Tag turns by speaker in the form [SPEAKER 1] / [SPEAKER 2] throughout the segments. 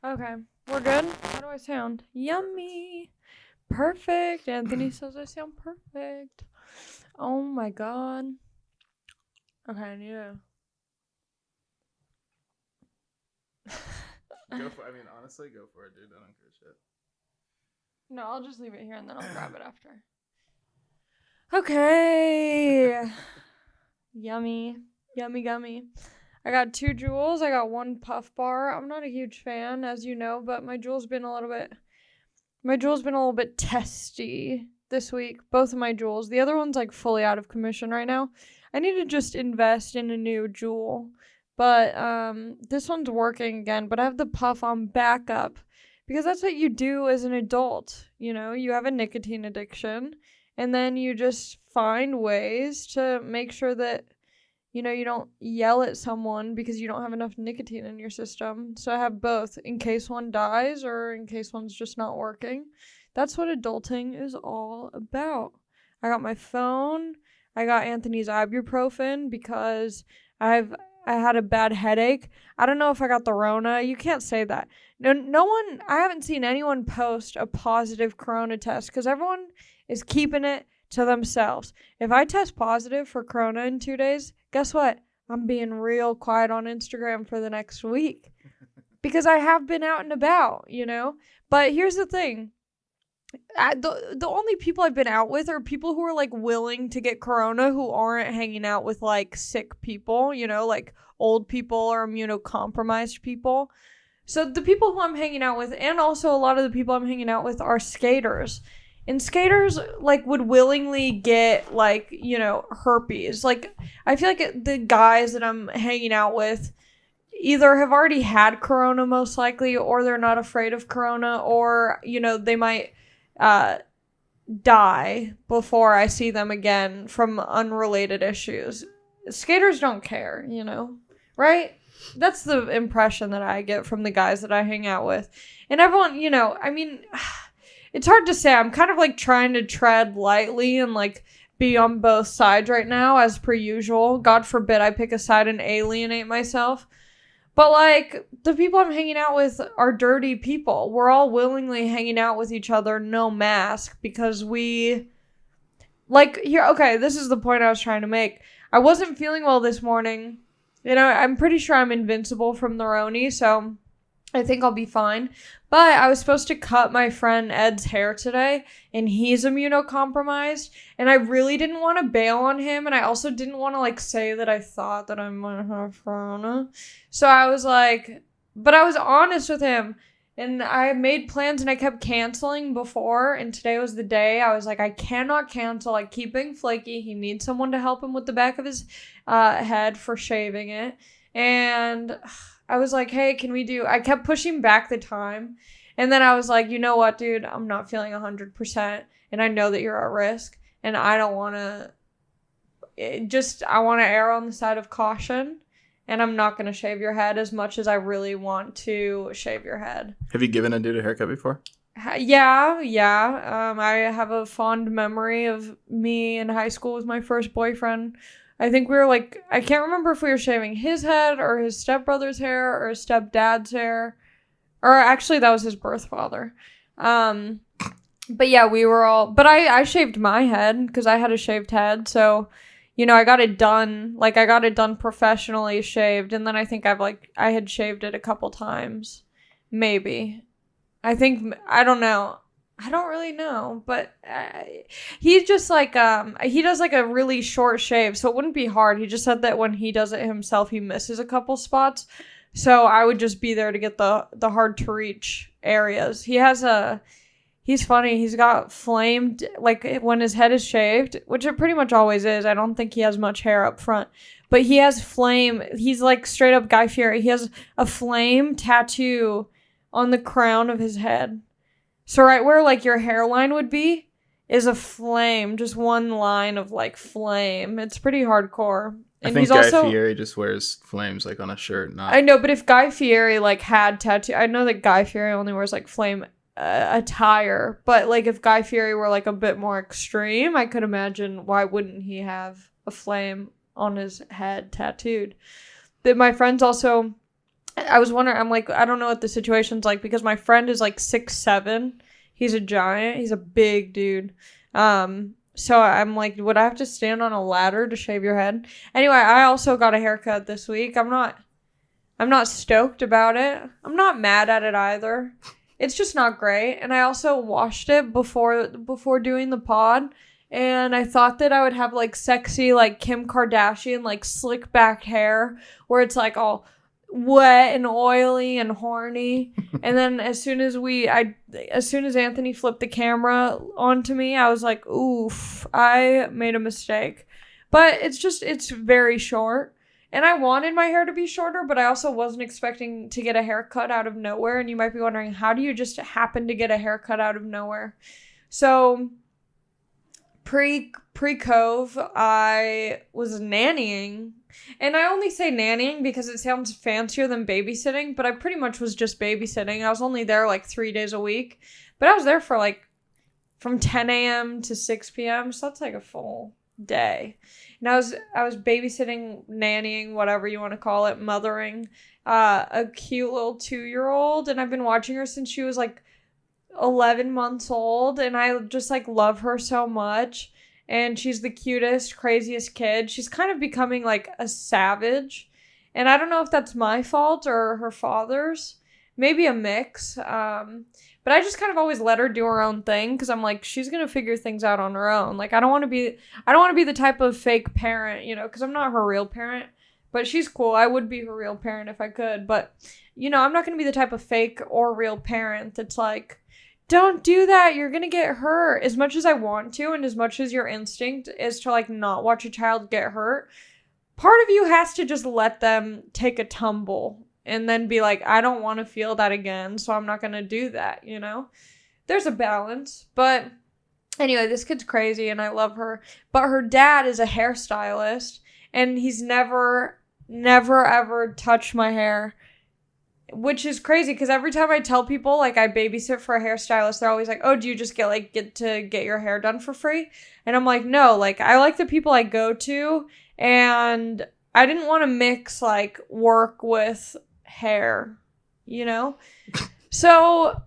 [SPEAKER 1] Okay, we're good. How do I sound? Yummy. Perfect. Anthony says I sound perfect. Oh my god. Okay, I need to.
[SPEAKER 2] Honestly, go for it, dude. I don't give a shit.
[SPEAKER 1] No, I'll just leave it here and then I'll grab it after. Okay. Yummy. Yummy gummy. I got 2 Juuls. I got 1 Puff Bar. I'm not a huge fan, as you know, but my Juul's been a little bit testy this week. Both of my Juuls. The other one's like fully out of commission right now. I need to just invest in a new Juul. But this one's working again, but I have the Puff on backup because that's what you do as an adult. You know, you have a nicotine addiction and then you just find ways to make sure that you don't yell at someone because you don't have enough nicotine in your system. So I have both in case one dies or in case one's just not working. That's what adulting is all about. I got my phone. I got Anthony's ibuprofen because I had a bad headache. I don't know if I got the Rona. You can't say that. No one, I haven't seen anyone post a positive Corona test because everyone is keeping it to themselves. If I test positive for Corona in 2 days, guess what? I'm being real quiet on Instagram for the next week because I have been out and about, But here's the thing. The only people I've been out with are people who are like willing to get Corona who aren't hanging out with like sick people, like old people or immunocompromised people. So the people who I'm hanging out with and also a lot of the people I'm hanging out with are skaters. And skaters, like, would willingly get, like, herpes. Like, I feel like the guys that I'm hanging out with either have already had Corona, most likely, or they're not afraid of Corona, or, they might die before I see them again from unrelated issues. Skaters don't care, right? That's the impression that I get from the guys that I hang out with. And everyone, it's hard to say. I'm kind of like trying to tread lightly and like be on both sides right now as per usual. God forbid I pick a side and alienate myself. But like the people I'm hanging out with are dirty people. We're all willingly hanging out with each other, no mask, because we like here. Okay, this is the point I was trying to make. I wasn't feeling well this morning. I'm pretty sure I'm invincible from the Roni, so I think I'll be fine. But I was supposed to cut my friend Ed's hair today, and he's immunocompromised, and I really didn't want to bail on him, and I also didn't want to, like, say that I thought that I might have Corona. So I was like, but I was honest with him, and I made plans, and I kept canceling before, and today was the day. I was like, I cannot cancel. I keep being flaky. He needs someone to help him with the back of his head for shaving it, and I was like, hey, I kept pushing back the time. And then I was like, you know what, dude? I'm not feeling 100%. And I know that you're at risk. And I don't want to, I want to err on the side of caution. And I'm not going to shave your head as much as I really want to shave your head.
[SPEAKER 2] Have you given a dude a haircut before?
[SPEAKER 1] Yeah. I have a fond memory of me in high school with my first boyfriend. I think we were like, I can't remember if we were shaving his head or his stepbrother's hair or his stepdad's hair. Or actually, that was his birth father. But yeah, we were all, but I shaved my head because I had a shaved head. So, I got it done. Like, I got it done professionally shaved. And then I think I had shaved it a couple times. Maybe. I don't know. I don't really know, but he just like, he does like a really short shave, so it wouldn't be hard. He just said that when he does it himself, he misses a couple spots. So I would just be there to get the hard to reach areas. He's funny. He's got flamed, like when his head is shaved, which it pretty much always is. I don't think he has much hair up front, but he has flame. He's like straight up Guy Fieri. He has a flame tattoo on the crown of his head. So right where, like, your hairline would be is a flame. Just one line of, like, flame. It's pretty hardcore.
[SPEAKER 2] And I think Guy Fieri just wears flames, like, on a shirt.
[SPEAKER 1] I know, but if Guy Fieri, like, had tattoo... I know that Guy Fieri only wears, like, flame attire. But, like, if Guy Fieri were, like, a bit more extreme, I could imagine why wouldn't he have a flame on his head tattooed. But my friends also... I was wondering, I'm like, I don't know what the situation's like because my friend is like 6'7". He's a giant. He's a big dude. So I'm like, would I have to stand on a ladder to shave your head? Anyway, I also got a haircut this week. I'm not stoked about it. I'm not mad at it either. It's just not great. And I also washed it before doing the pod. And I thought that I would have like sexy, like Kim Kardashian, like slick back hair where it's like all wet and oily and horny. And then as soon as Anthony flipped the camera onto me, I was like, oof, I made a mistake. But it's very short. And I wanted my hair to be shorter, but I also wasn't expecting to get a haircut out of nowhere. And you might be wondering, how do you just happen to get a haircut out of nowhere? So pre-Cove, I was nannying. And I only say nannying because it sounds fancier than babysitting, but I pretty much was just babysitting. I was only there like 3 days a week. But I was there for like from 10 a.m. to 6 p.m. So that's like a full day. And I was babysitting, nannying, whatever you want to call it, mothering a cute little 2-year-old, and I've been watching her since she was like 11 months old, and I just like love her so much. And she's the cutest, craziest kid. She's kind of becoming like a savage, and I don't know if that's my fault or her father's. Maybe a mix. But I just kind of always let her do her own thing because I'm like, she's going to figure things out on her own. Like, I don't want to be the type of fake parent, because I'm not her real parent. But she's cool. I would be her real parent if I could. But, I'm not going to be the type of fake or real parent that's like, don't do that. You're going to get hurt. As much as I want to and as much as your instinct is to, like, not watch a child get hurt, part of you has to just let them take a tumble and then be like, I don't want to feel that again, so I'm not going to do that, There's a balance. But anyway, this kid's crazy and I love her. But her dad is a hairstylist and he's never, ever touched my hair, which is crazy because every time I tell people, like, I babysit for a hairstylist, they're always like, oh, do you just get to get your hair done for free? And I'm like, no, like, I like the people I go to, and I didn't want to mix, like, work with hair, So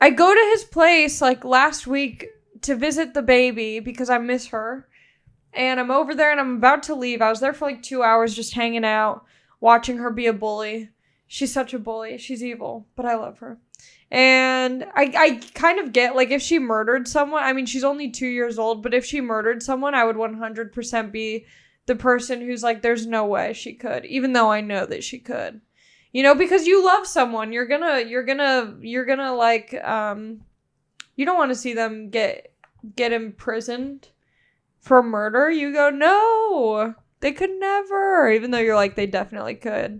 [SPEAKER 1] I go to his place like last week to visit the baby because I miss her, and I'm over there and I'm about to leave. I was there for like 2 hours just hanging out, watching her be a bully. She's such a bully. She's evil, but I love her. And I kind of get, like, if she murdered someone, I mean, she's only 2 years old, but if she murdered someone, I would 100% be the person who's like, there's no way she could, even though I know that she could. Because you love someone, you're gonna like, you don't want to see them get imprisoned for murder. You go, no, they could never, even though you're like, they definitely could.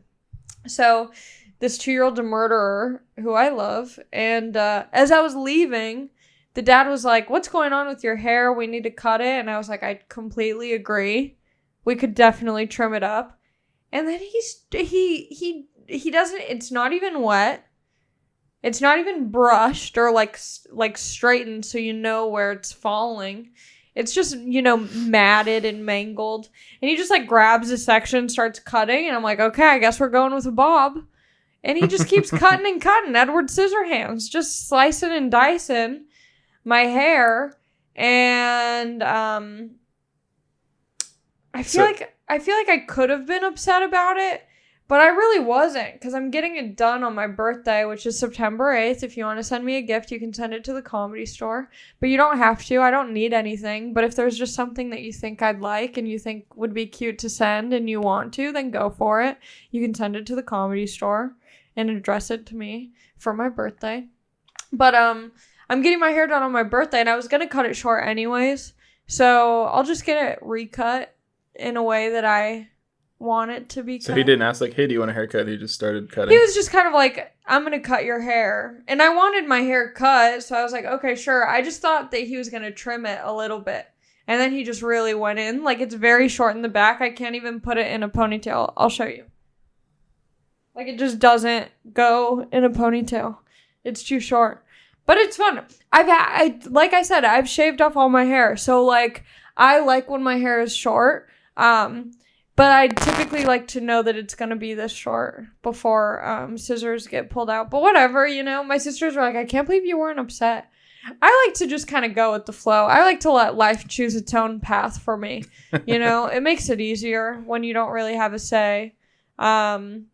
[SPEAKER 1] So this 2-year-old's a murderer who I love. And as I was leaving, the dad was like, what's going on with your hair? We need to cut it. And I was like, I completely agree. We could definitely trim it up. And then he doesn't, it's not even wet. It's not even brushed or like straightened so you know where it's falling. It's just, matted and mangled. And he just like grabs a section, starts cutting, and I'm like, okay, I guess we're going with a bob. And he just keeps cutting and cutting. Edward Scissorhands, just slicing and dicing my hair. And I feel like I could have been upset about it, but I really wasn't, because I'm getting it done on my birthday, which is September 8th. If you want to send me a gift, you can send it to the Comedy Store. But you don't have to. I don't need anything. But if there's just something that you think I'd like and you think would be cute to send and you want to, then go for it. You can send it to the Comedy Store and address it to me for my birthday. But I'm getting my hair done on my birthday, and I was going to cut it short anyways. So I'll just get it recut in a way that I want it to be cut.
[SPEAKER 2] So he didn't ask like, hey, do you want a haircut? He just started cutting.
[SPEAKER 1] He was just kind of like, I'm gonna cut your hair, and I wanted my hair cut, so I was like, okay, sure. I just thought that he was gonna trim it a little bit, and then he just really went in. Like, it's very short in the back. I can't even put it in a ponytail. I'll show you. Like, it just doesn't go in a ponytail. It's too short, but it's fun. Like I said, I've shaved off all my hair, so like, I like when my hair is short. But I typically like to know that it's going to be this short before scissors get pulled out. But whatever, you know, my sisters were like, I can't believe you weren't upset. I like to just kind of go with the flow. I like to let life choose its own path for me. You know, it makes it easier when you don't really have a say. Some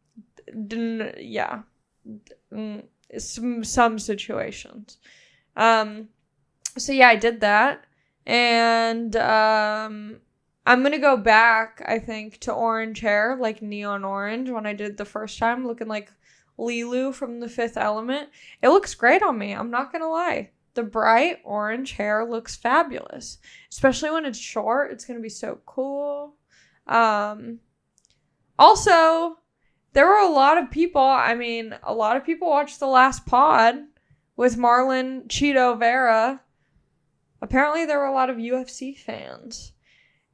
[SPEAKER 1] situations. So yeah, I did that. And I'm going to go back, I think, to orange hair, like neon orange, when I did the first time, looking like Lilu from The Fifth Element. It looks great on me. I'm not going to lie. The bright orange hair looks fabulous, especially when it's short. It's going to be so cool. Also, there were a lot of people watched the last pod with Marlon Cheeto Vera. Apparently, there were a lot of UFC fans.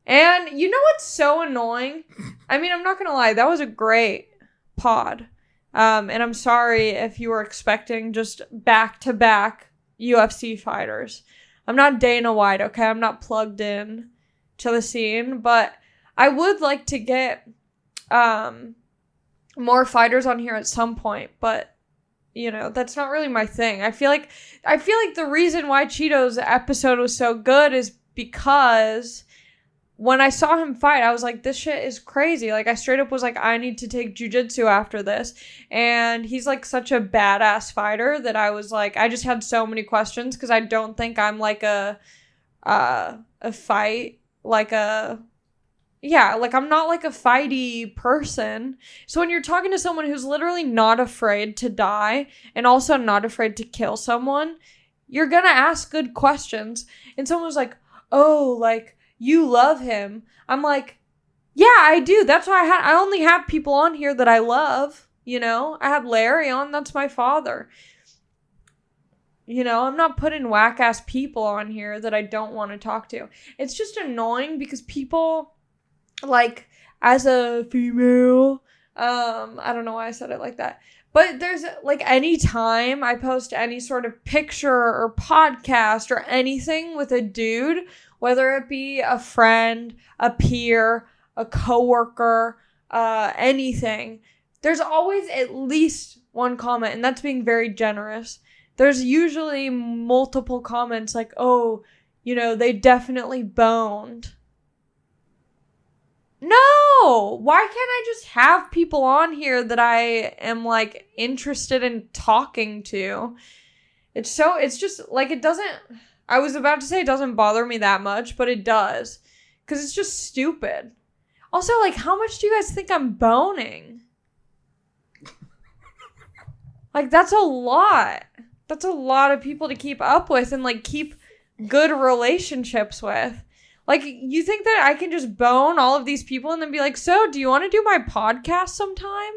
[SPEAKER 1] And you know what's so annoying? I mean, I'm not going to lie. That was a great pod. And I'm sorry if you were expecting just back-to-back UFC fighters. I'm not Dana White, okay? I'm not plugged in to the scene. But I would like to get more fighters on here at some point. But, you know, that's not really my thing. I feel like the reason why Cheeto's episode was so good is because when I saw him fight, I was like, this shit is crazy. Like, I straight up was like, I need to take jiu-jitsu after this. And he's like such a badass fighter that I was like, I just had so many questions because I don't think I'm like I'm not like a fighty person. So when you're talking to someone who's literally not afraid to die and also not afraid to kill someone, you're gonna ask good questions. And someone was like, oh, like, you love him. I'm like, yeah, I do. That's why I only have people on here that I love, you know? I had Larry on. That's my father. You know, I'm not putting whack-ass people on here that I don't want to talk to. It's just annoying because people, like, as a female, I don't know why I said it like that. But there's, like, any time I post any sort of picture or podcast or anything with a dude, whether it be a friend, a peer, a coworker, anything, there's always at least one comment, and that's being very generous. There's usually multiple comments like, oh, you know, they definitely boned. No! Why can't I just have people on here that I am, like, interested in talking to? It's just, like, it doesn't... I was about to say it doesn't bother me that much, but it does. Because it's just stupid. Also, like, how much do you guys think I'm boning? Like, that's a lot. That's a lot of people to keep up with and, like, keep good relationships with. Like, you think that I can just bone all of these people and then be like, so, do you want to do my podcast sometime?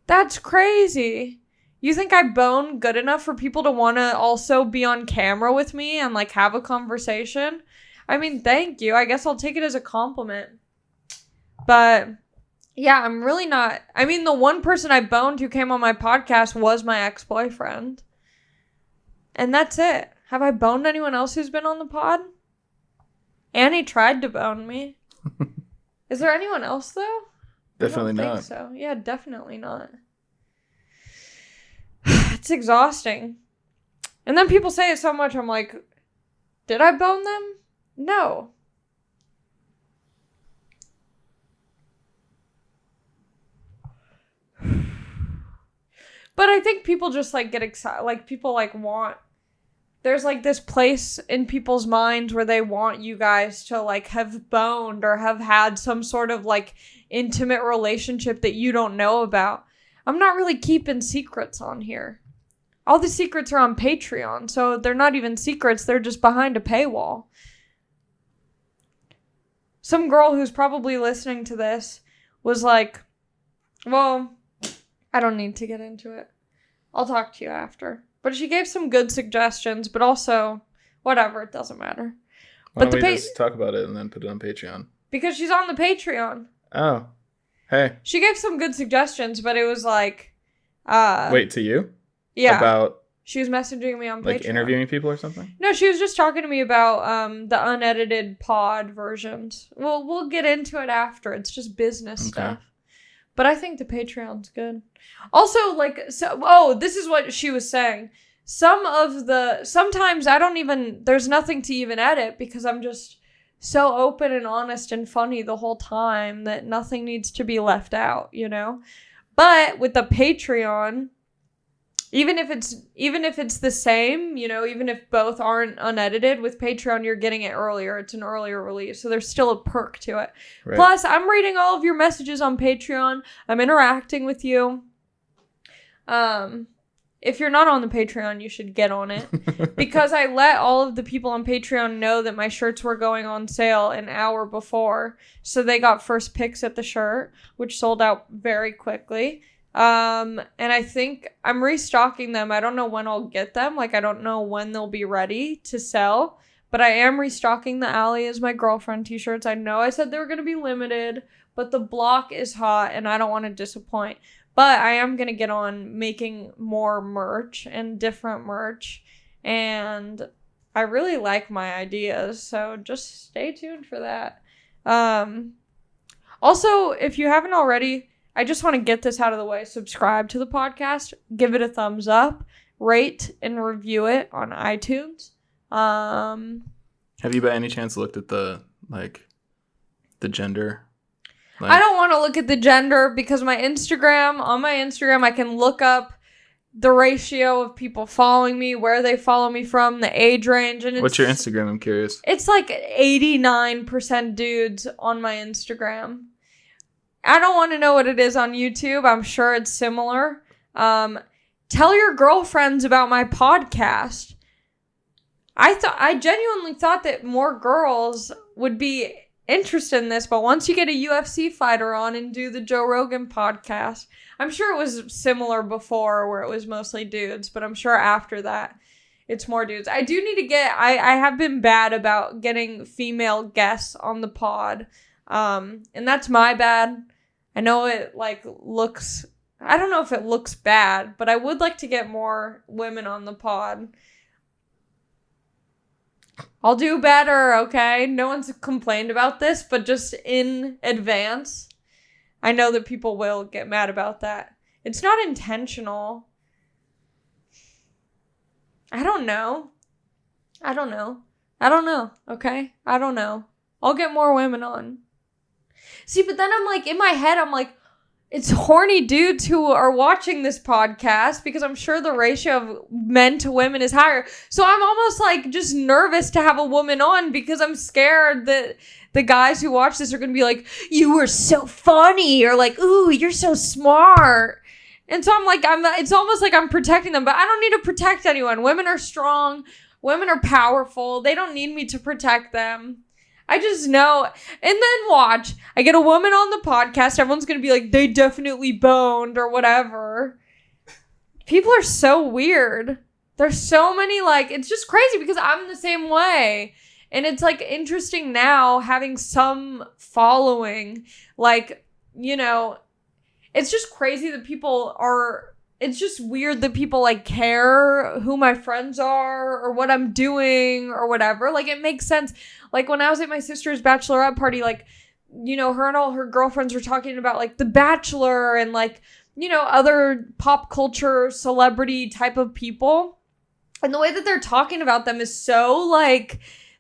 [SPEAKER 1] That's crazy. You think I bone good enough for people to want to also be on camera with me and, like, have a conversation? I mean, thank you. I guess I'll take it as a compliment. But, yeah, I'm really not... I mean, the one person I boned who came on my podcast was my ex-boyfriend. And that's it. Have I boned anyone else who's been on the pod? Annie tried to bone me. Is there anyone else, though?
[SPEAKER 2] Definitely
[SPEAKER 1] I don't
[SPEAKER 2] not.
[SPEAKER 1] think so. Yeah, definitely not. It's exhausting. And then people say it so much, I'm like, did I bone them? No. But I think people just, like, get excited. Like, people, like, want... There's, like, this place in people's minds where they want you guys to, like, have boned or have had some sort of, like, intimate relationship that you don't know about. I'm not really keeping secrets on here. All the secrets are on Patreon, so they're not even secrets. They're just behind a paywall. Some girl who's probably listening to this was like, well, I don't need to get into it. I'll talk to you after. But she gave some good suggestions, but also, whatever, it doesn't matter.
[SPEAKER 2] Why
[SPEAKER 1] But
[SPEAKER 2] don't we just talk about it and then put it on Patreon?
[SPEAKER 1] Because she's on the Patreon.
[SPEAKER 2] Oh. Hey.
[SPEAKER 1] She gave some good suggestions, but it was like...
[SPEAKER 2] Wait, to you?
[SPEAKER 1] Yeah.
[SPEAKER 2] About...
[SPEAKER 1] She was messaging me on Patreon.
[SPEAKER 2] Like interviewing people or something?
[SPEAKER 1] No, she was just talking to me about the unedited pod versions. Well, we'll get into it after. It's just business stuff. But I think the Patreon's good. Also, this is what she was saying. Sometimes I don't even, there's nothing to even edit because I'm just so open and honest and funny the whole time that nothing needs to be left out, you know? But with the Patreon, even if it's the same, you know, even if both aren't unedited, with Patreon, you're getting it earlier. It's an earlier release. So there's still a perk to it. Right. Plus, I'm reading all of your messages on Patreon. I'm interacting with you. If you're not on the Patreon, you should get on it. Because I let all of the people on Patreon know that my shirts were going on sale an hour before. So they got first picks at the shirt, which sold out very quickly. And I think I'm restocking them. I don't know when I'll get them. Like, I don't know when they'll be ready to sell. But I am restocking the Allie is my girlfriend t-shirts. I know I said they were going to be limited, but the block is hot and I don't want to disappoint. But I am going to get on making more merch and different merch. And I really like my ideas. So just stay tuned for that. Also, if you haven't already, I just want to get this out of the way. Subscribe to the podcast. Give it a thumbs up. Rate and review it on iTunes.
[SPEAKER 2] Have you by any chance looked at the gender?
[SPEAKER 1] I don't want to look at the gender because on my Instagram, I can look up the ratio of people following me, where they follow me from, the age range. And
[SPEAKER 2] what's your Instagram? I'm curious.
[SPEAKER 1] It's like 89% dudes on my Instagram. I don't want to know what it is on YouTube. I'm sure it's similar. Tell your girlfriends about my podcast. I genuinely thought that more girls would be interested in this, but once you get a UFC fighter on and do the Joe Rogan podcast, I'm sure it was similar before where it was mostly dudes, but I'm sure after that it's more dudes. I do need to get, I have been bad about getting female guests on the pod. And that's my bad. I know it looks, I don't know if it looks bad, but I would like to get more women on the pod. I'll do better, okay? No one's complained about this, but just in advance, I know that people will get mad about that. It's not intentional. I don't know, okay? I don't know. I'll get more women on. See, but then I'm like, in my head, I'm like, it's horny dudes who are watching this podcast because I'm sure the ratio of men to women is higher. So I'm almost just nervous to have a woman on because I'm scared that the guys who watch this are going to be like, you were so funny, or like, ooh, you're so smart. And so I'm like, it's almost like I'm protecting them, but I don't need to protect anyone. Women are strong. Women are powerful. They don't need me to protect them. I just know. And then watch. I get a woman on the podcast. Everyone's going to be like, they definitely boned or whatever. People are so weird. There's so many, it's just crazy because I'm the same way. And it's, interesting now having some following. It's just crazy that people are... It's just weird that people, care who my friends are or what I'm doing or whatever. It makes sense. When I was at my sister's bachelorette party, her and all her girlfriends were talking about, The Bachelor and, other pop culture celebrity type of people. And the way that they're talking about them is so,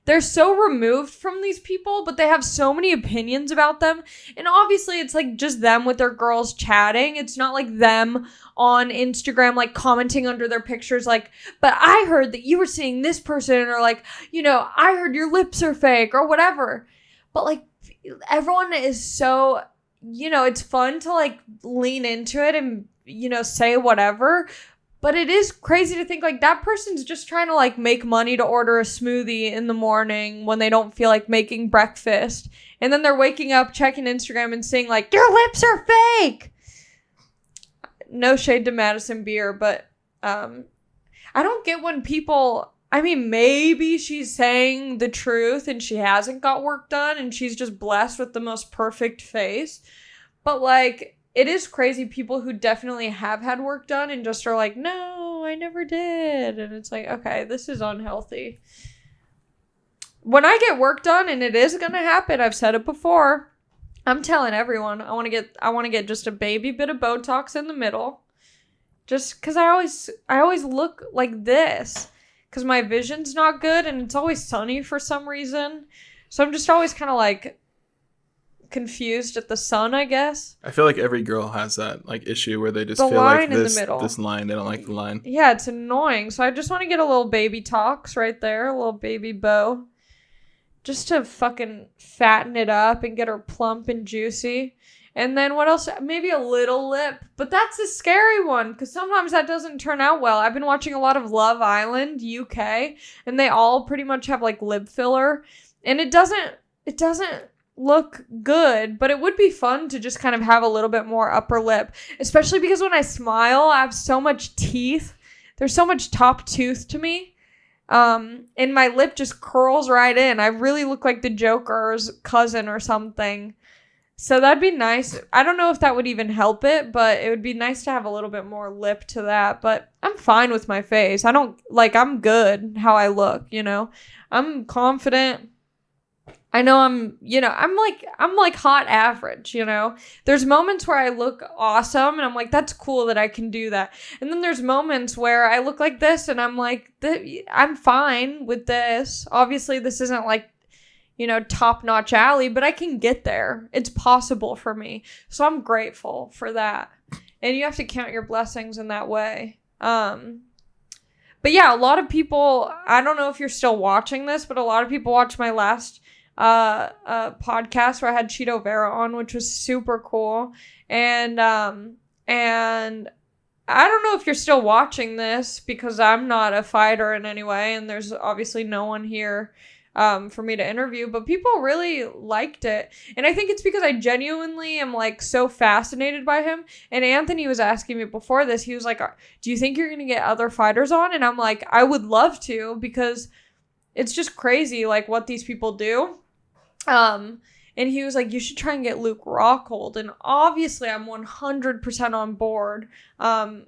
[SPEAKER 1] they're so removed from these people, but they have so many opinions about them. And obviously, it's, just them with their girls chatting. It's not, them on Instagram, commenting under their pictures, but I heard that you were seeing this person, or, I heard your lips are fake, or whatever. But, everyone is so, it's fun to, lean into it and, say whatever. But it is crazy to think, that person's just trying to, make money to order a smoothie in the morning when they don't feel like making breakfast. And then they're waking up, checking Instagram, and saying, your lips are fake! No shade to Madison Beer, but I don't get when people... I mean, maybe she's saying the truth and she hasn't got work done and she's just blessed with the most perfect face. But, it is crazy people who definitely have had work done and just are no, no, I never did. And it's like, okay, this is unhealthy. When I get work done, and it is going to happen, I've said it before, I'm telling everyone, I want to get just a baby bit of Botox in the middle. Just because I always look like this. Because my vision's not good, and it's always sunny for some reason. So I'm just always kind of like confused at the sun, I guess.
[SPEAKER 2] I feel like every girl has that like issue where they just
[SPEAKER 1] the
[SPEAKER 2] feel
[SPEAKER 1] line
[SPEAKER 2] like
[SPEAKER 1] in the middle.
[SPEAKER 2] this line, they don't like the line.
[SPEAKER 1] Yeah, it's annoying. So I just want to get a little baby tox right there, a little baby bow. Just to fucking fatten it up and get her plump and juicy. And then what else? Maybe a little lip. But that's a scary one because sometimes that doesn't turn out well. I've been watching a lot of Love Island UK, and they all pretty much have like lip filler. And it doesn't look good, but it would be fun to just kind of have a little bit more upper lip. Especially because when I smile, I have so much teeth. There's so much top tooth to me. And my lip just curls right in. I really look like the Joker's cousin or something. So that'd be nice. I don't know if that would even help it, but it would be nice to have a little bit more lip to that. But I'm fine with my face. I'm good how I look, you know? I'm confident. I know I'm like hot average, you know? There's moments where I look awesome and I'm like, that's cool that I can do that. And then there's moments where I look like this and I'm like, I'm fine with this. Obviously, this isn't like, you know, top-notch alley, but I can get there. It's possible for me. So I'm grateful for that. And you have to count your blessings in that way. But yeah, a lot of people, I don't know if you're still watching this, but a lot of people watched my last podcast where I had Cheeto Vera on, which was super cool. And I don't know if you're still watching this because I'm not a fighter in any way, and there's obviously no one here for me to interview, but people really liked it. And I think it's because I genuinely am like so fascinated by him. And Anthony was asking me before this, he was like, do you think you're going to get other fighters on? And I'm like, I would love to, because it's just crazy like what these people do. And he was like, you should try and get Luke Rockhold. And obviously I'm 100% on board. But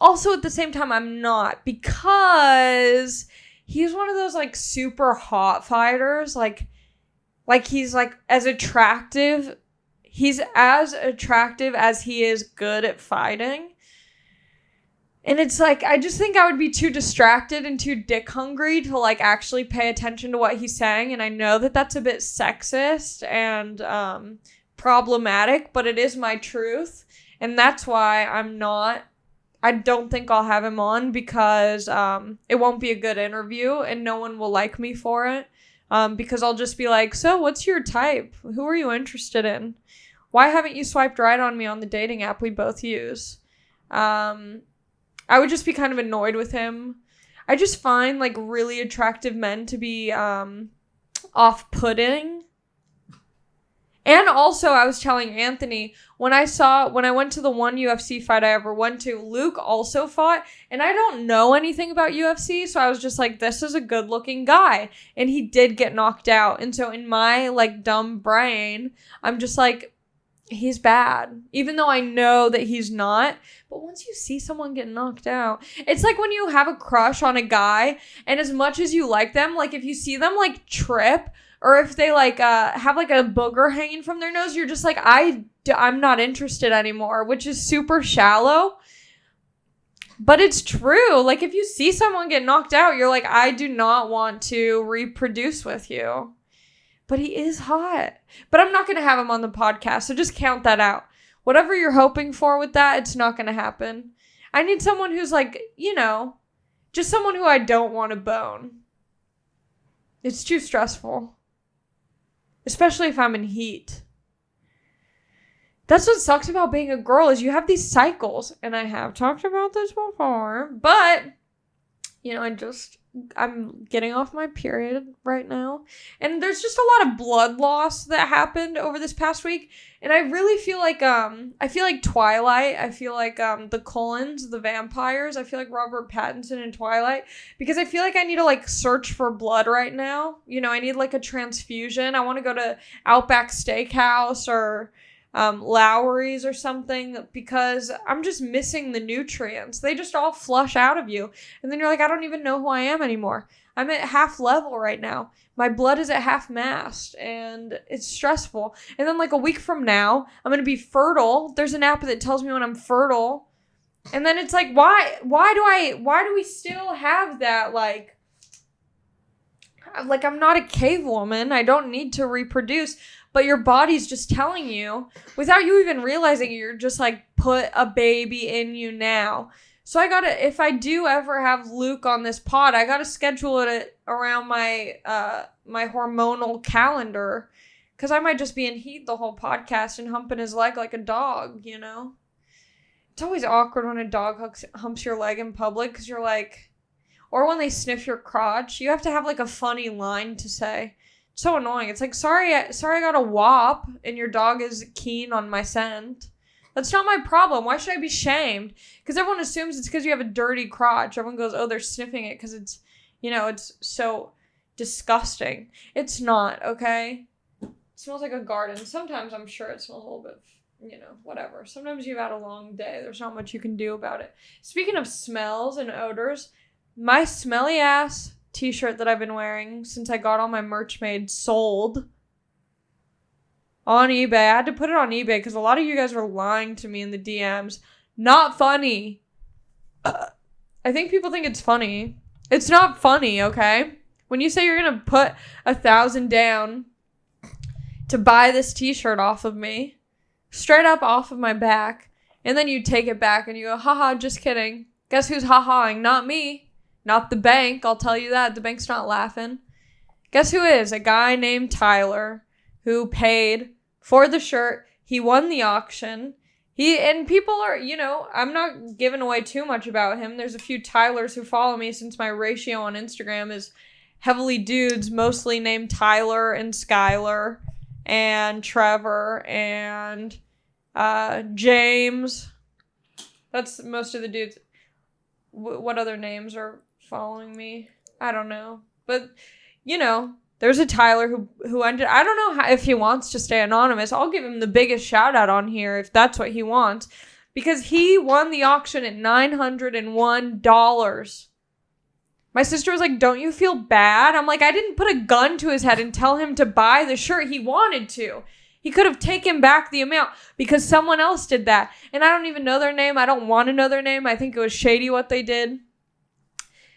[SPEAKER 1] also at the same time, I'm not, because he's one of those like super hot fighters. Like he's like as attractive. He's as attractive as he is good at fighting. And it's like, I just think I would be too distracted and too dick hungry to like actually pay attention to what he's saying. And I know that that's a bit sexist and problematic, but it is my truth. And that's why I don't think I'll have him on, because it won't be a good interview and no one will like me for it. Because I'll just be like, so what's your type? Who are you interested in? Why haven't you swiped right on me on the dating app we both use? I would just be kind of annoyed with him. I just find like really attractive men to be off-putting. And also, I was telling Anthony, when I went to the one UFC fight I ever went to, Luke also fought, and I don't know anything about UFC, so I was just like, this is a good-looking guy, and he did get knocked out. And so in my like dumb brain, I'm just like, he's bad, even though I know that he's not. But once you see someone get knocked out, it's like when you have a crush on a guy, and as much as you like them, like if you see them like trip, or if they like have like a booger hanging from their nose, you're just like, I'm not interested anymore, which is super shallow. But it's true. Like if you see someone get knocked out, you're like, I do not want to reproduce with you. But he is hot. But I'm not going to have him on the podcast, so just count that out. Whatever you're hoping for with that, it's not going to happen. I need someone who's like, you know, just someone who I don't want to bone. It's too stressful. Especially if I'm in heat. That's what sucks about being a girl, is you have these cycles. And I have talked about this before. But, you know, I'm getting off my period right now. And there's just a lot of blood loss that happened over this past week. And I really feel like, Twilight. I feel like, the Cullens, the vampires. I feel like Robert Pattinson in Twilight. Because I feel like I need to, like, search for blood right now. You know, I need, like, a transfusion. I want to go to Outback Steakhouse or Lowry's or something, because I'm just missing the nutrients. They just all flush out of you. And then you're like, I don't even know who I am anymore. I'm at half level right now. My blood is at half mast, and it's stressful. And then like a week from now, I'm going to be fertile. There's an app that tells me when I'm fertile. And then it's like, why do we still have that? Like I'm not a cave woman. I don't need to reproduce. But your body's just telling you, without you even realizing it, you're just like, put a baby in you now. So if I do ever have Luke on this pod, I gotta schedule it around my my hormonal calendar. Because I might just be in heat the whole podcast and humping his leg like a dog, you know? It's always awkward when a dog humps your leg in public, because you're like, or when they sniff your crotch, you have to have like a funny line to say. It's so annoying. It's like, sorry I got a whop and your dog is keen on my scent. That's not my problem. Why should I be shamed? Because everyone assumes it's because you have a dirty crotch. Everyone goes, oh, they're sniffing it because it's, it's so disgusting. It's not, okay? It smells like a garden. Sometimes I'm sure it smells a little bit, whatever. Sometimes you've had a long day. There's not much you can do about it. Speaking of smells and odors, my smelly ass t-shirt that I've been wearing since I got all my merch made sold on eBay. I had to put it on eBay because a lot of you guys were lying to me in the DMs. Not funny. I think people think it's funny. It's not funny, okay? When you say you're going to put 1,000 down to buy this t-shirt off of me, straight up off of my back, and then you take it back and you go, haha, just kidding. Guess who's ha-haing? Not me. Not the bank, I'll tell you that. The bank's not laughing. Guess who is? A guy named Tyler who paid for the shirt. He won the auction. And people are, I'm not giving away too much about him. There's a few Tylers who follow me since my ratio on Instagram is heavily dudes, mostly named Tyler and Skylar and Trevor and James. That's most of the dudes. What other names are following me? I don't know. But, there's a Tyler who ended... I don't know if he wants to stay anonymous. I'll give him the biggest shout out on here if that's what he wants. Because he won the auction at $901. My sister was like, don't you feel bad? I'm like, I didn't put a gun to his head and tell him to buy the shirt. He wanted to. He could have taken back the amount because someone else did that. And I don't even know their name. I don't want to know their name. I think it was shady what they did.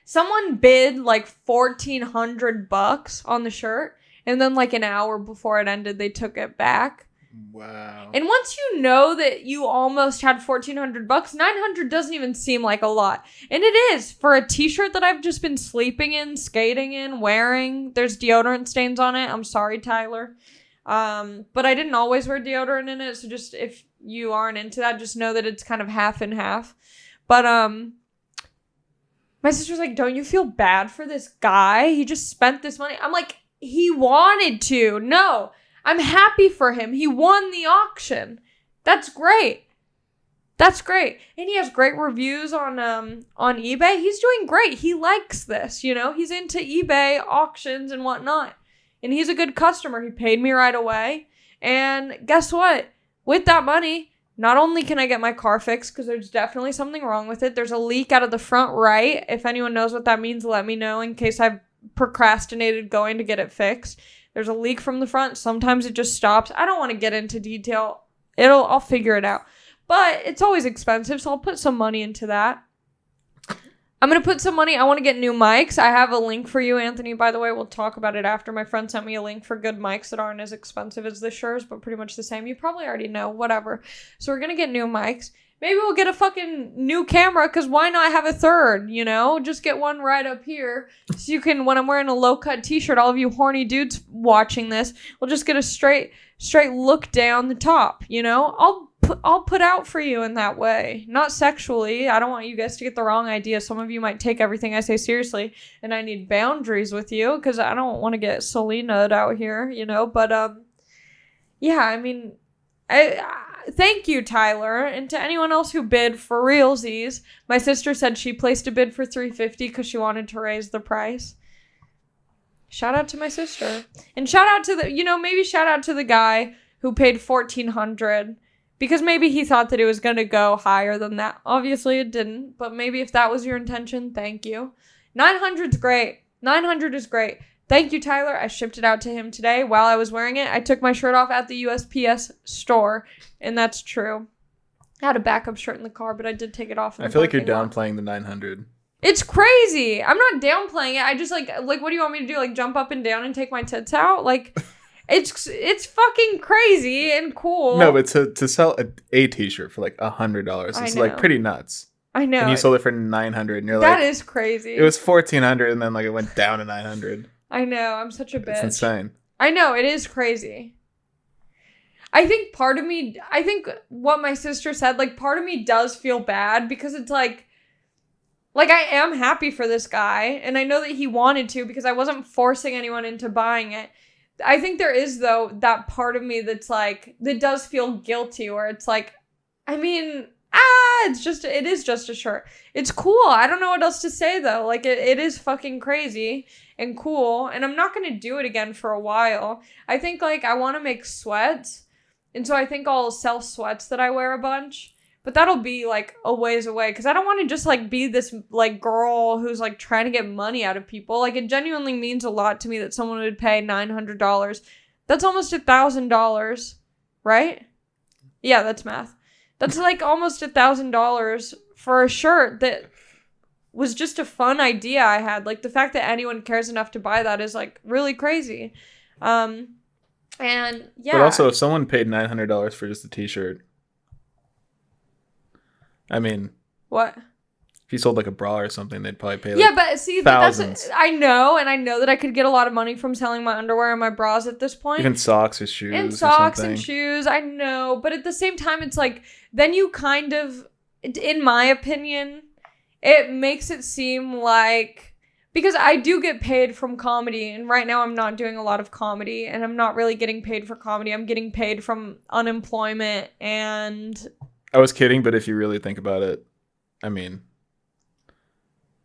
[SPEAKER 1] Someone bid like $1,400 on the shirt. And then like an hour before it ended, they took it back.
[SPEAKER 2] Wow.
[SPEAKER 1] And once you know that you almost had $1,400, $900 doesn't even seem like a lot. And it is for a t-shirt that I've just been sleeping in, skating in, wearing. There's deodorant stains on it. I'm sorry, Tyler. But I didn't always wear deodorant in it. So just if you aren't into that, just know that it's kind of half and half. But, my sister's like, don't you feel bad for this guy? He just spent this money. I'm like, he wanted to. No, I'm happy for him. He won the auction. That's great. That's great. And he has great reviews on eBay. He's doing great. He likes this, He's into eBay auctions and whatnot. And he's a good customer. He paid me right away. And guess what? With that money, not only can I get my car fixed, because there's definitely something wrong with it. There's a leak out of the front right. If anyone knows what that means, let me know in case I've procrastinated going to get it fixed. There's a leak from the front. Sometimes it just stops. I don't want to get into detail. I'll figure it out. But it's always expensive, so I'll put some money into that. I'm going to put some money. I want to get new mics. I have a link for you, Anthony, by the way. We'll talk about it after. My friend sent me a link for good mics that aren't as expensive as the Shure's, but pretty much the same. You probably already know, whatever. So we're going to get new mics. Maybe we'll get a fucking new camera, because why not have a third, Just get one right up here. So you can, when I'm wearing a low-cut t-shirt, all of you horny dudes watching this, we'll just get a straight look down the top, I'll put out for you in that way. Not sexually. I don't want you guys to get the wrong idea. Some of you might take everything I say seriously, and I need boundaries with you because I don't want to get Selena-ed out here, But, yeah, I mean, thank you, Tyler. And to anyone else who bid for realsies, my sister said she placed a bid for $350 because she wanted to raise the price. Shout out to my sister. And shout out to maybe shout out to the guy who paid $1,400 because maybe he thought that it was going to go higher than that. Obviously it didn't, but maybe if that was your intention, thank you. 900's great. 900 is great. Thank you, Tyler. I shipped it out to him today while I was wearing it. I took my shirt off at the USPS store, and that's true. I had a backup shirt in the car, but I did take it off.
[SPEAKER 2] I feel like you're downplaying the 900.
[SPEAKER 1] It's crazy. I'm not downplaying it. I just like what do you want me to do? Like jump up and down and take my tits out? Like it's fucking crazy and cool.
[SPEAKER 2] No, but to sell a t-shirt for like $100, it's like pretty nuts.
[SPEAKER 1] I know.
[SPEAKER 2] And you sold it for $900 and you're
[SPEAKER 1] like,
[SPEAKER 2] that
[SPEAKER 1] is crazy.
[SPEAKER 2] It was $1,400 and then like it went down to $900.
[SPEAKER 1] I know. I'm such a bitch.
[SPEAKER 2] It's insane.
[SPEAKER 1] I know. It is crazy. I think what my sister said, like part of me does feel bad because it's like I am happy for this guy and I know that he wanted to because I wasn't forcing anyone into buying it. I think there is though that part of me that's like, that does feel guilty where it's like, I mean, it is just a shirt. It's cool. I don't know what else to say though. Like it is fucking crazy and cool. And I'm not going to do it again for a while. I think like I want to make sweats. And so I think I'll sell sweats that I wear a bunch. But that'll be like a ways away. Because I don't want to just like be this like girl who's like trying to get money out of people. Like it genuinely means a lot to me that someone would pay $900. That's almost $1,000, right? Yeah, that's math. That's like almost $1,000 for a shirt that was just a fun idea I had. Like the fact that anyone cares enough to buy that is like really crazy. And yeah.
[SPEAKER 2] But also if someone paid $900 for just a t-shirt, I mean,
[SPEAKER 1] what?
[SPEAKER 2] If you sold like a bra or something, they'd probably pay like
[SPEAKER 1] yeah, but see,
[SPEAKER 2] thousands.
[SPEAKER 1] I know that I could get a lot of money from selling my underwear and my bras at this point.
[SPEAKER 2] Even socks or shoes.
[SPEAKER 1] And socks and shoes, I know. But at the same time, it's like, then you kind of, in my opinion, it makes it seem like, because I do get paid from comedy, and right now I'm not doing a lot of comedy, and I'm not really getting paid for comedy. I'm getting paid from unemployment, and...
[SPEAKER 2] I was kidding, but if you really think about it, I mean...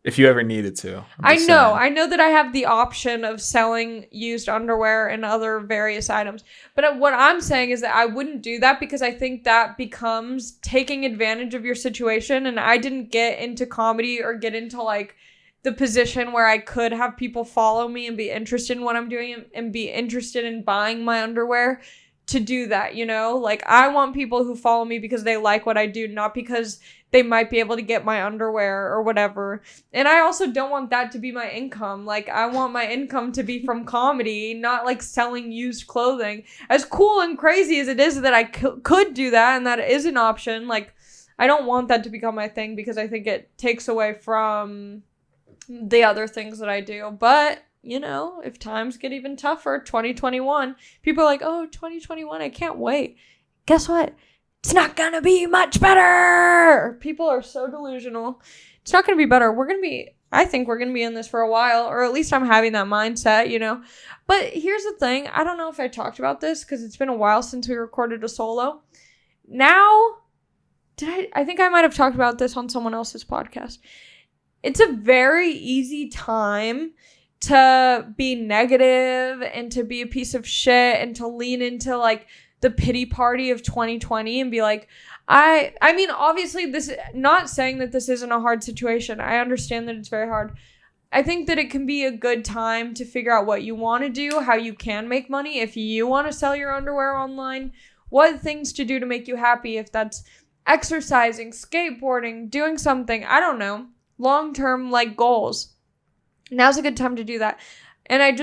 [SPEAKER 2] If you ever needed to.
[SPEAKER 1] I know that I have the option of selling used underwear and other various items. But what I'm saying is that I wouldn't do that because I think that becomes taking advantage of your situation. And I didn't get into comedy or get into like the position where I could have people follow me and be interested in what I'm doing and be interested in buying my underwear to do that, you know? Like I want people who follow me because they like what I do, not because they might be able to get my underwear or whatever. And I also don't want that to be my income. Like, I want my income to be from comedy, not like selling used clothing. As cool and crazy as it is that I could do that and that is an option, like, I don't want that to become my thing because I think it takes away from the other things that I do. But, you know, if times get even tougher, 2021, people are like, oh, 2021, I can't wait. Guess what? It's not gonna be much better. People are so delusional. It's not gonna be better. I think we're gonna be in this for a while, or at least I'm having that mindset, you know. But here's the thing. I don't know if I talked about this because it's been a while since we recorded a solo. Now, I think I might have talked about this on someone else's podcast. It's a very easy time to be negative and to be a piece of shit and to lean into like the pity party of 2020 and be like, I mean, obviously this, not saying that this isn't a hard situation. I understand that it's very hard. I think that it can be a good time to figure out what you want to do, how you can make money. If you want to sell your underwear online, what things to do to make you happy. If that's exercising, skateboarding, doing something, I don't know, long-term like goals. Now's a good time to do that. And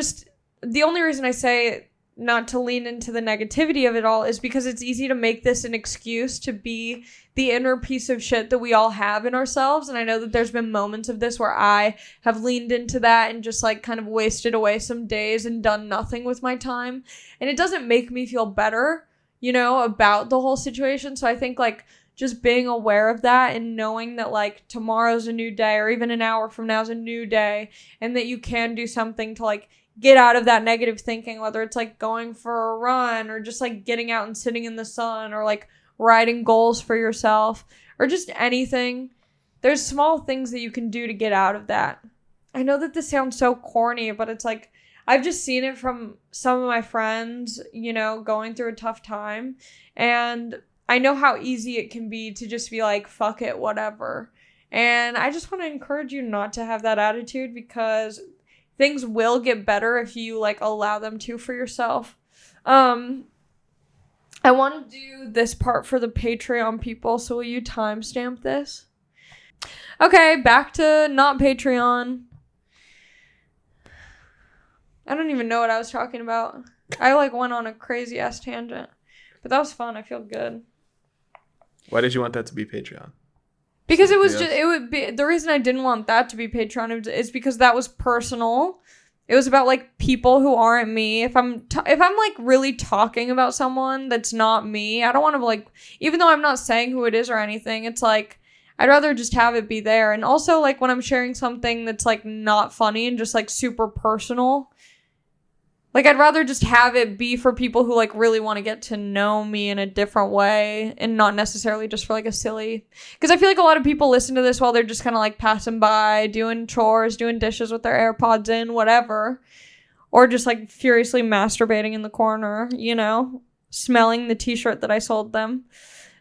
[SPEAKER 1] the only reason I say not to lean into the negativity of it all is because it's easy to make this an excuse to be the inner piece of shit that we all have in ourselves. And I know that there's been moments of this where I have leaned into that and just like kind of wasted away some days and done nothing with my time. And it doesn't make me feel better, you know, about the whole situation. So I think like just being aware of that and knowing that like tomorrow's a new day or even an hour from now is a new day and that you can do something to like get out of that negative thinking, whether it's like going for a run or just like getting out and sitting in the sun or like writing goals for yourself or just anything. There's small things that you can do to get out of that. I know that this sounds so corny, but it's like, I've just seen it from some of my friends, going through a tough time. And I know how easy it can be to just be like, fuck it, whatever. And I just want to encourage you not to have that attitude, because things will get better if you like allow them to for yourself. I want to do this part for the Patreon people, so will you timestamp this? Okay, back to not Patreon. I don't even know what I was talking about. I like went on a crazy ass tangent, but that was fun. I feel good.
[SPEAKER 2] Why did you want that to be Patreon?
[SPEAKER 1] Because it would be the reason I didn't want that to be Patreon is because that was personal. It was about like people who aren't me. If I'm like really talking about someone that's not me, I don't want to like, even though I'm not saying who it is or anything, it's like I'd rather just have it be there. And also like when I'm sharing something that's like not funny and just like super personal, like I'd rather just have it be for people who like really want to get to know me in a different way, and not necessarily just for like a silly, because I feel like a lot of people listen to this while they're just kind of like passing by, doing chores, doing dishes with their AirPods in, whatever, or just like furiously masturbating in the corner, smelling the t-shirt that I sold them.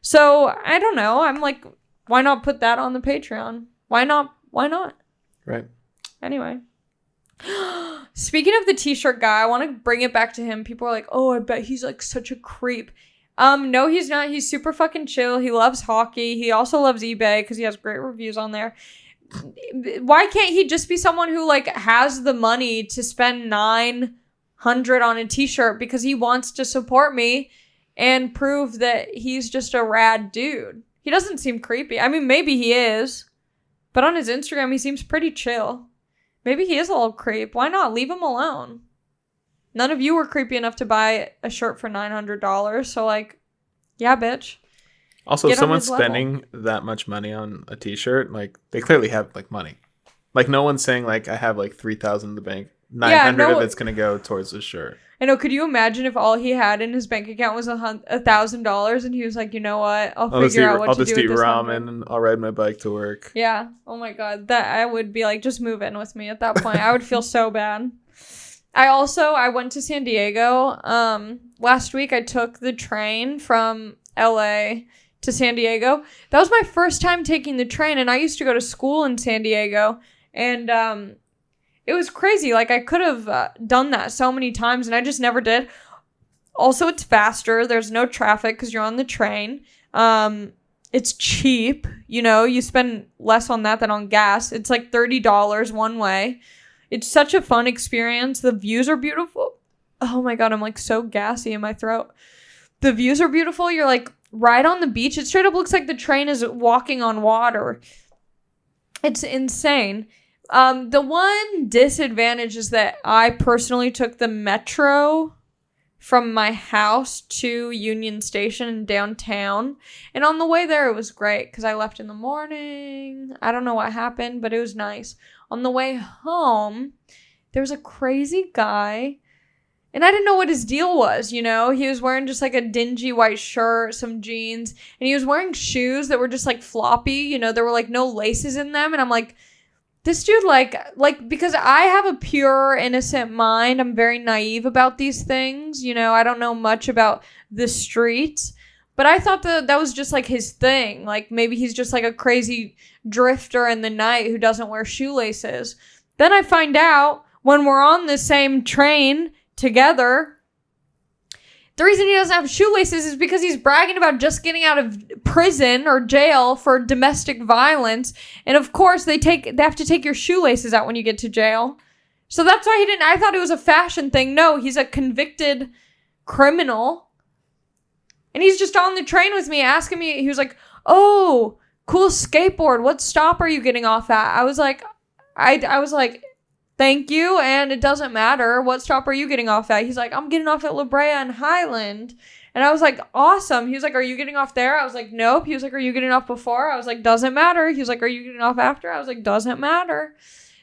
[SPEAKER 1] So I don't know. I'm like, why not put that on the Patreon? Why not?
[SPEAKER 2] Right.
[SPEAKER 1] Anyway. Speaking of the t-shirt guy, I want to bring it back to him. People are like, oh, I bet he's like such a creep. No, he's not. He's super fucking chill. He loves hockey. He also loves eBay because he has great reviews on there. Why can't he just be someone who like has the money to spend $900 on a t-shirt because he wants to support me and prove that he's just a rad dude? He doesn't seem creepy. I mean, maybe he is, but on his Instagram, he seems pretty chill. Maybe he is a little creep. Why not? Leave him alone. None of you were creepy enough to buy a shirt for $900. So, like, yeah, bitch.
[SPEAKER 2] Also, if someone's spending that much money on a t-shirt, like, they clearly have, like, money. Like, no one's saying, like, I have, like, $3,000 in the bank. 900 of it's going to go towards this shirt.
[SPEAKER 1] I know. Could you imagine if all he had in his bank account was $1,000 and he was like, you know what? I'll figure out what to do with this. I'll just eat ramen
[SPEAKER 2] and I'll ride my bike to work.
[SPEAKER 1] Yeah. Oh my God. That I would be like, just move in with me at that point. I would feel so bad. I went to San Diego. Last week I took the train from LA to San Diego. That was my first time taking the train, and I used to go to school in San Diego, and it was crazy. Like, I could have done that so many times, and I just never did. Also, it's faster. There's no traffic because you're on the train. It's cheap. You spend less on that than on gas. It's like $30 one way. It's such a fun experience. The views are beautiful. Oh my God, I'm like so gassy in my throat. The views are beautiful. You're like right on the beach. It straight up looks like the train is walking on water. It's insane. The one disadvantage is that I personally took the metro from my house to Union Station in downtown. And on the way there, it was great because I left in the morning. I don't know what happened, but it was nice. On the way home, there was a crazy guy. And I didn't know what his deal was, He was wearing just like a dingy white shirt, some jeans. And he was wearing shoes that were just like floppy. There were like no laces in them. And I'm like, this dude, like, because I have a pure, innocent mind, I'm very naive about these things, I don't know much about the streets, but I thought that was just, like, his thing, like, maybe he's just, like, a crazy drifter in the night who doesn't wear shoelaces. Then I find out, when we're on the same train together, the reason he doesn't have shoelaces is because he's bragging about just getting out of prison or jail for domestic violence. And of course, they have to take your shoelaces out when you get to jail. So that's why he didn't. I thought it was a fashion thing. No, he's a convicted criminal. And he's just on the train with me asking me. He was like, oh, cool skateboard. What stop are you getting off at? I was like, I was like, thank you, and it doesn't matter. What stop are you getting off at? He's like, I'm getting off at La Brea and Highland. And I was like, awesome. He was like, are you getting off there? I was like, nope. He was like, are you getting off before? I was like, doesn't matter. He was like, are you getting off after? I was like, doesn't matter.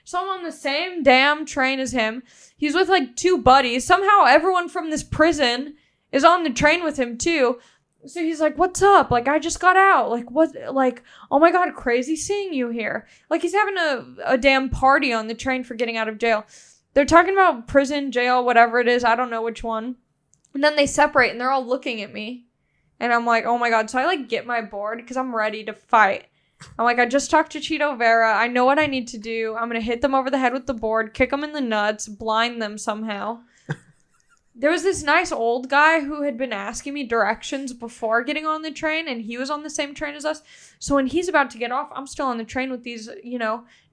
[SPEAKER 1] So I'm on the same damn train as him. He's with like two buddies. Somehow everyone from this prison is on the train with him too. So he's like, what's up? Like, I just got out. Like, what? Like, oh my God, crazy seeing you here. Like, he's having a damn party on the train for getting out of jail. They're talking about prison, jail, whatever it is. I don't know which one. And then they separate and they're all looking at me. And I'm like, oh my God. So I like get my board because I'm ready to fight. I'm like, I just talked to Cheeto Vera. I know what I need to do. I'm going to hit them over the head with the board, kick them in the nuts, blind them somehow. There was this nice old guy who had been asking me directions before getting on the train, and he was on the same train as us. So when he's about to get off, I'm still on the train with these,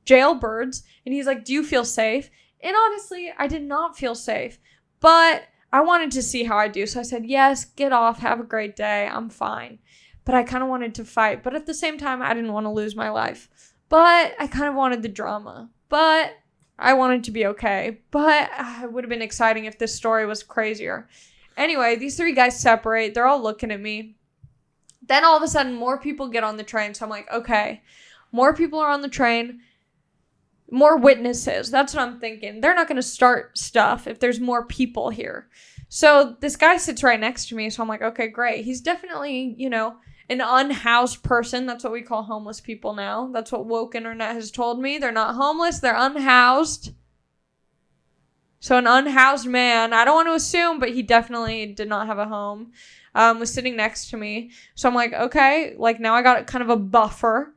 [SPEAKER 1] jailbirds. And he's like, do you feel safe? And honestly, I did not feel safe. But I wanted to see how I do. So I said, yes, get off. Have a great day. I'm fine. But I kind of wanted to fight. But at the same time, I didn't want to lose my life. But I kind of wanted the drama. But I wanted to be okay. But it would have been exciting if this story was crazier. Anyway, these 3 guys separate. They're all looking at me. Then all of a sudden, more people get on the train. So I'm like, okay, more people are on the train. More witnesses. That's what I'm thinking. They're not going to start stuff if there's more people here. So this guy sits right next to me. So I'm like, okay, great. He's definitely, an unhoused person. That's what we call homeless people now. That's what woke internet has told me. They're not homeless. They're unhoused. So an unhoused man, I don't want to assume, but he definitely did not have a home, was sitting next to me. So I'm like, okay, like now I got kind of a buffer.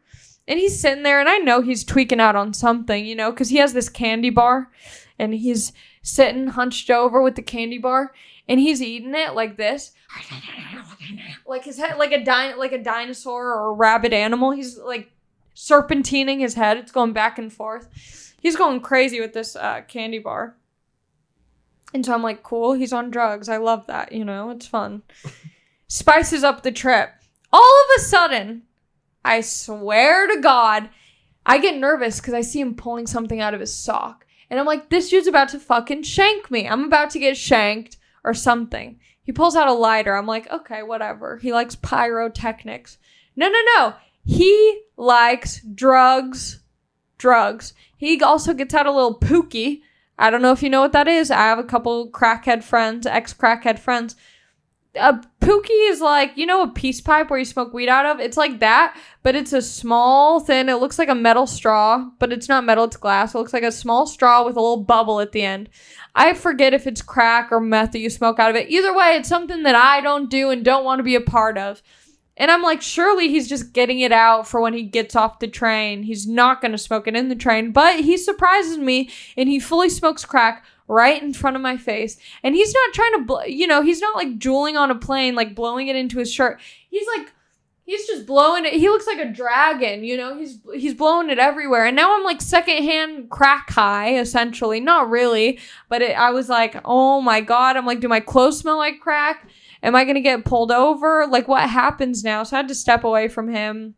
[SPEAKER 1] And he's sitting there, and I know he's tweaking out on something, because he has this candy bar, and he's sitting hunched over with the candy bar, and he's eating it like this, like his head, like a dinosaur or a rabid animal. He's like serpentining his head. It's going back and forth. He's going crazy with this candy bar. And so I'm like, cool. He's on drugs. I love that. It's fun. Spices up the trip. All of a sudden, I swear to God, I get nervous because I see him pulling something out of his sock. And I'm like, this dude's about to fucking shank me. I'm about to get shanked or something. He pulls out a lighter. I'm like, okay, whatever. He likes pyrotechnics. No. He likes drugs. He also gets out a little pookie. I don't know if you know what that is. I have a couple crackhead friends, ex-crackhead friends. A pookie is like, a peace pipe where you smoke weed out of? It's like that, but it's a small, thin, it looks like a metal straw, but it's not metal, it's glass. It looks like a small straw with a little bubble at the end. I forget if it's crack or meth that you smoke out of it. Either way, it's something that I don't do and don't want to be a part of. And I'm like, surely he's just getting it out for when he gets off the train. He's not going to smoke it in the train, but he surprises me and he fully smokes crack right in front of my face. And he's not trying to, he's not like drooling on a plane, like blowing it into his shirt. He's just blowing it. He looks like a dragon, he's blowing it everywhere. And now I'm like secondhand crack high, essentially. Not really, but I was like, oh my God. I'm like, do my clothes smell like crack? Am I going to get pulled over? Like, what happens now? So I had to step away from him.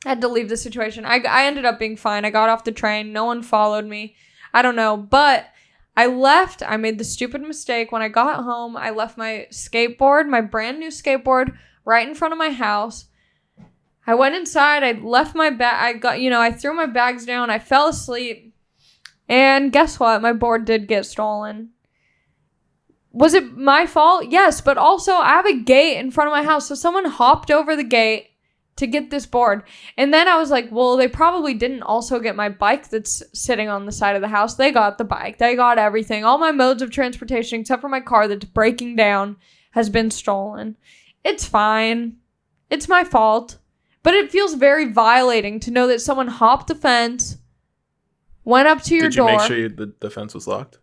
[SPEAKER 1] I had to leave the situation. I ended up being fine. I got off the train. No one followed me. I don't know, but I left. I made the stupid mistake. When I got home, I left my skateboard, my brand new skateboard, right in front of my house. I went inside. I left my bag. I threw my bags down. I fell asleep. And guess what? My board did get stolen. Was it my fault? Yes, but also I have a gate in front of my house. So someone hopped over the gate to get this board. And then I was like, well, they probably didn't also get my bike that's sitting on the side of the house. They got the bike. They got everything. All my modes of transportation, except for my car that's breaking down, has been stolen. It's fine. It's my fault. But it feels very violating to know that someone hopped the fence, went up to your door.
[SPEAKER 2] Did you make sure the fence was locked?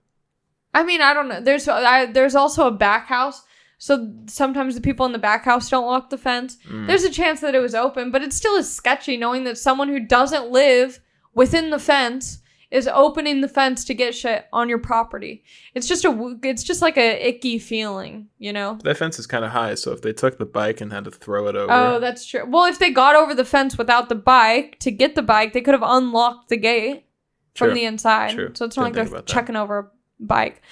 [SPEAKER 1] I mean, I don't know. There's also a back house. So sometimes the people in the back house don't lock the fence. There's a chance that it was open, but it still is sketchy knowing that someone who doesn't live within the fence is opening the fence to get shit on your property. It's just like a icky feeling,
[SPEAKER 2] That fence is kind of high, so if they took the bike and had to throw it over.
[SPEAKER 1] Oh, that's true. Well, if they got over the fence without the bike to get the bike, they could have unlocked the gate from the inside.
[SPEAKER 2] True.
[SPEAKER 1] So it's not like they're checking over a bike.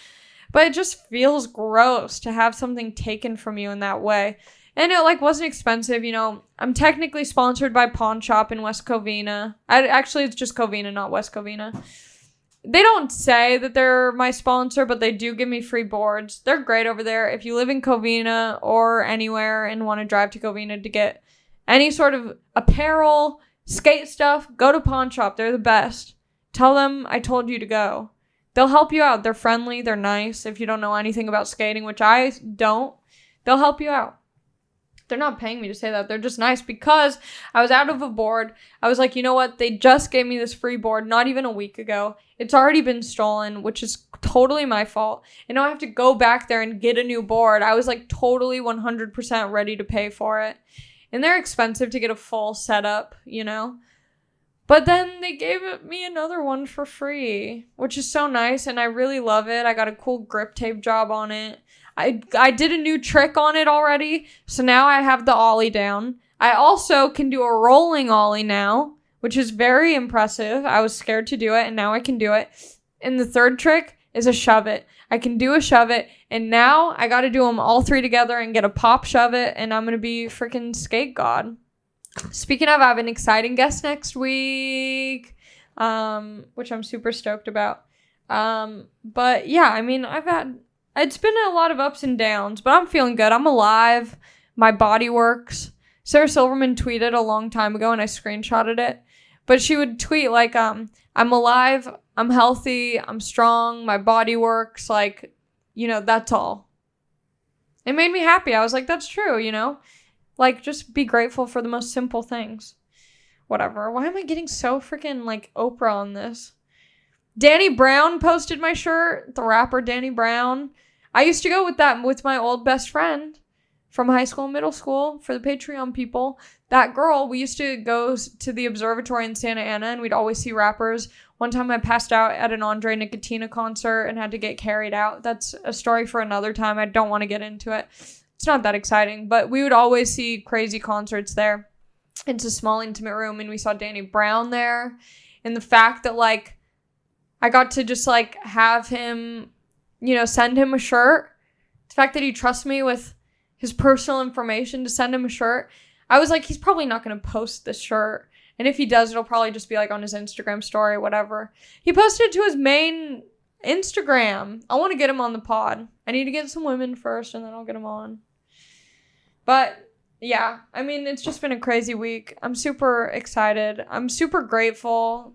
[SPEAKER 1] But it just feels gross to have something taken from you in that way. And it wasn't expensive, I'm technically sponsored by Pawn Shop in West Covina. Actually, it's just Covina, not West Covina. They don't say that they're my sponsor, but they do give me free boards. They're great over there. If you live in Covina or anywhere and want to drive to Covina to get any sort of apparel, skate stuff, go to Pawn Shop. They're the best. Tell them I told you to go. they'll help you out. They're friendly. They're nice. If you don't know anything about skating, which I don't, they'll help you out. They're not paying me to say that. They're just nice because I was out of a board. I was like, you know what? They just gave me this free board not even a week ago. It's already been stolen, which is totally my fault. And now I have to go back there and get a new board. I was like totally 100% ready to pay for it. And they're expensive to get a full setup, you know? But then they gave me another one for free, which is so nice. And I really love it. I got a cool grip tape job on it. I did a new trick on it already, so now I have the ollie down. I also can do a rolling ollie now, which is very impressive. I was scared to do it, and now I can do it. And the third trick is a shove it. I can do a shove it, and now I got to do them all three together and get a pop shove it, and I'm going to be freaking skate god. Speaking of, I have an exciting guest next week, which I'm super stoked about. But yeah, I mean, it's been a lot of ups and downs, but I'm feeling good. I'm alive. My body works. Sarah Silverman tweeted a long time ago, and I screenshotted it. But she would tweet, like, I'm alive, I'm healthy, I'm strong, my body works. Like, you know, that's all. It made me happy. I was like, that's true, you know? Like, just be grateful for the most simple things. Whatever. Why am I getting so freaking, like, Oprah on this? Danny Brown posted my shirt, the rapper Danny Brown. I used to go with my old best friend from high school and middle school for the Patreon people. That girl, we used to go to the observatory in Santa Ana, and we'd always see rappers. One time I passed out at an Andre Nicotine concert and had to get carried out. That's a story for another time. I don't want to get into it. It's not that exciting, but we would always see crazy concerts there. It's a small, intimate room, and we saw Danny Brown there. And the fact that, like, I got to just, like, have him, you know, send him a shirt. The fact that he trusts me with his personal information to send him a shirt. I was like, he's probably not going to post this shirt. And if he does, it'll probably just be, like, on his Instagram story, whatever. He posted it to his main Instagram. I want to get him on the pod. I need to get some women first, and then I'll get him on. But, yeah, I mean, it's just been a crazy week. I'm super excited. I'm super grateful.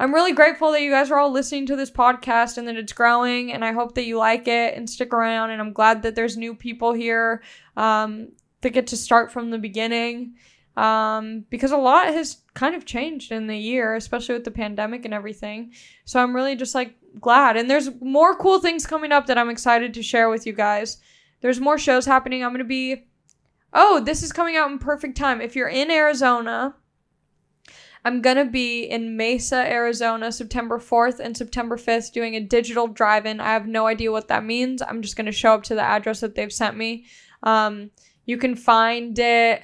[SPEAKER 1] I'm really grateful that you guys are all listening to this podcast and that it's growing, and I hope that you like it and stick around, and I'm glad that there's new people here that get to start from the beginning because a lot has kind of changed in the year, especially with the pandemic and everything. So I'm really just, like, glad, and there's more cool things coming up that I'm excited to share with you guys. There's more shows happening. I'm going to be... Oh, this is coming out in perfect time. If you're in Arizona... I'm going to be in Mesa, Arizona, September 4th and September 5th doing a digital drive-in. I have no idea what that means. I'm just going to show up to the address that they've sent me. You can find it...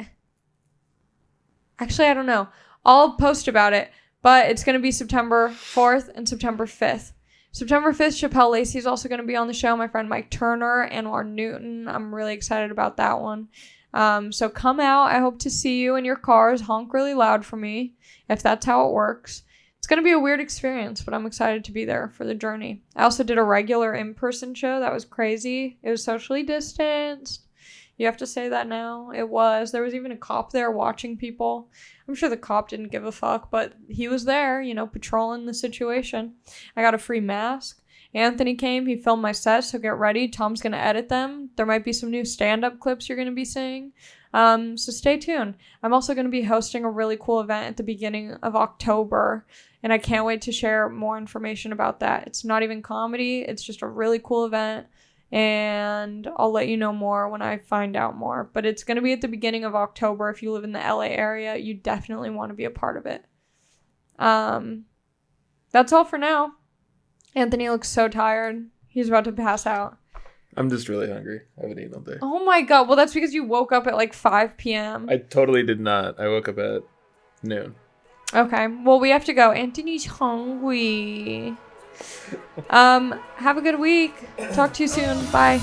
[SPEAKER 1] Actually, I don't know. I'll post about it, but it's going to be September 4th and September 5th. September 5th, Chappelle Lacey is also going to be on the show. My friend Mike Turner and Warren Newton. I'm really excited about that one. So come out. I hope to see you in your cars. Honk really loud for me, if that's how it works. It's going to be a weird experience, but I'm excited to be there for the journey. I also did a regular in-person show. That was crazy. It was socially distanced. You have to say that now. It was. There was even a cop there watching people. I'm sure the cop didn't give a fuck, but he was there, you know, patrolling the situation. I got a free mask. Anthony came. He filmed my set, so get ready. Tom's going to edit them. There might be some new stand-up clips you're going to be seeing. So stay tuned. I'm also going to be hosting a really cool event at the beginning of October, and I can't wait to share more information about that. It's not even comedy. It's just a really cool event, and I'll let you know more when I find out more. But it's going to be at the beginning of October. If you live in the LA area, you definitely want to be a part of it. That's all for now. Anthony looks so tired. He's about to pass out.
[SPEAKER 2] I'm just really hungry. I haven't eaten all day.
[SPEAKER 1] Oh my god. Well, that's because you woke up at like 5 p.m.
[SPEAKER 2] I totally did not. I woke up at noon.
[SPEAKER 1] Okay. Well, we have to go. Anthony's hungry. Have a good week. Talk to you soon. Bye.